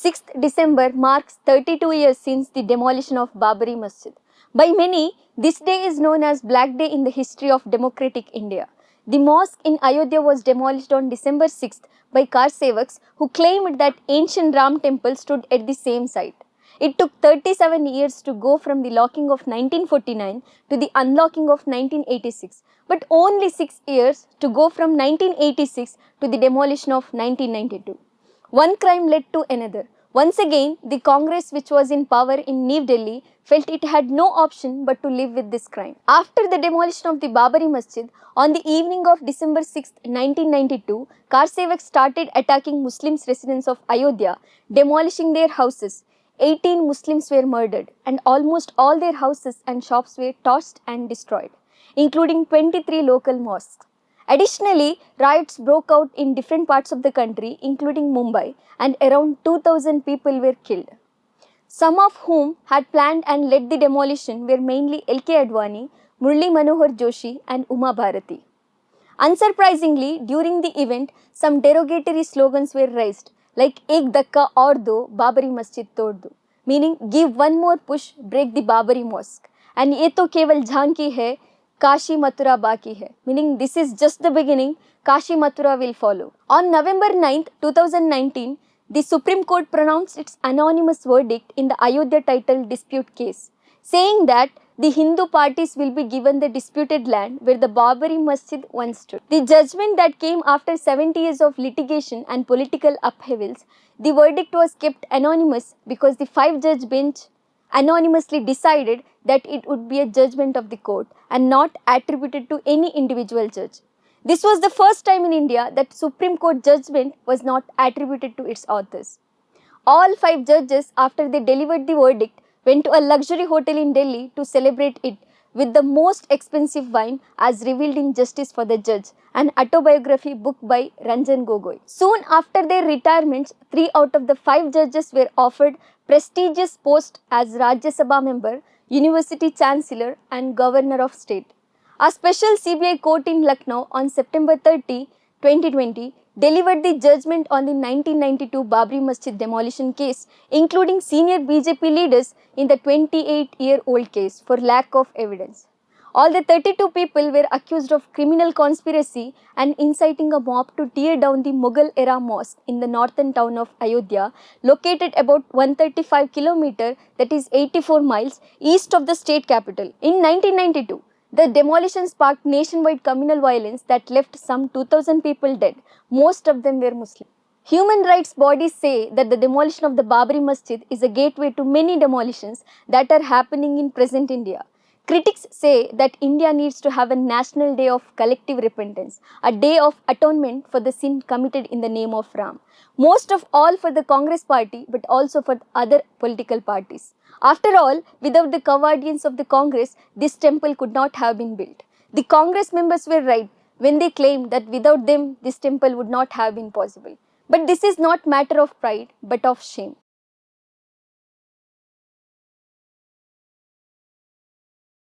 6th December marks 32 years since the demolition of Babri Masjid. By many, this day is known as Black Day in the history of democratic India. The mosque in Ayodhya was demolished on December 6th by Karsevaks who claimed that ancient Ram temple stood at the same site. It took 37 years to go from the locking of 1949 to the unlocking of 1986, but only 6 years to go from 1986 to the demolition of 1992. One crime led to another. Once again, the Congress, which was in power in New Delhi, felt it had no option but to live with this crime. After the demolition of the Babri Masjid, on the evening of December 6, 1992, Karsevaks started attacking Muslims residents of Ayodhya, demolishing their houses. 18 Muslims were murdered, and almost all their houses and shops were torched and destroyed, including 23 local mosques. Additionally, riots broke out in different parts of the country, including Mumbai, and around 2,000 people were killed. Some of whom had planned and led the demolition were mainly L.K. Advani, Murli Manohar Joshi, and Uma Bharati. Unsurprisingly, during the event, some derogatory slogans were raised, like Ek Dakka Aur Do, Babri Masjid Tod Do, meaning give one more push, break the Babri Mosque, and Ye To Keval Jhanki Hai, Kashi Mathura Baki Hai, meaning this is just the beginning, Kashi Mathura will follow. On November 9, 2019, the Supreme Court pronounced its anonymous verdict in the Ayodhya title dispute case, saying that the Hindu parties will be given the disputed land where the Babri Masjid once stood. The judgment that came after 70 years of litigation and political upheavals, the verdict was kept anonymous because the 5-judge bench anonymously decided that it would be a judgment of the court and not attributed to any individual judge. This was the first time in India that Supreme Court judgment was not attributed to its authors. All 5 judges, after they delivered the verdict, went to a luxury hotel in Delhi to celebrate it with the most expensive wine as revealed in Justice for the Judge, an autobiography book by Ranjan Gogoi. Soon after their retirements, 3 out of the 5 judges were offered prestigious posts as Rajya Sabha member, University Chancellor and Governor of State. A special CBI court in Lucknow on September 30, 2020 delivered the judgment on the 1992 Babri Masjid demolition case, including senior BJP leaders in the 28-year-old case for lack of evidence. All the 32 people were accused of criminal conspiracy and inciting a mob to tear down the Mughal-era mosque in the northern town of Ayodhya, located about 135 km, that is 84 miles, east of the state capital. In 1992, the demolition sparked nationwide communal violence that left some 2,000 people dead. Most of them were Muslim. Human rights bodies say that the demolition of the Babri Masjid is a gateway to many demolitions that are happening in present India. Critics say that India needs to have a national day of collective repentance, a day of atonement for the sin committed in the name of Ram. Most of all for the Congress party, but also for other political parties. After all, without the guardians of the Congress, this temple could not have been built. The Congress members were right when they claimed that without them, this temple would not have been possible. But this is not matter of pride, but of shame.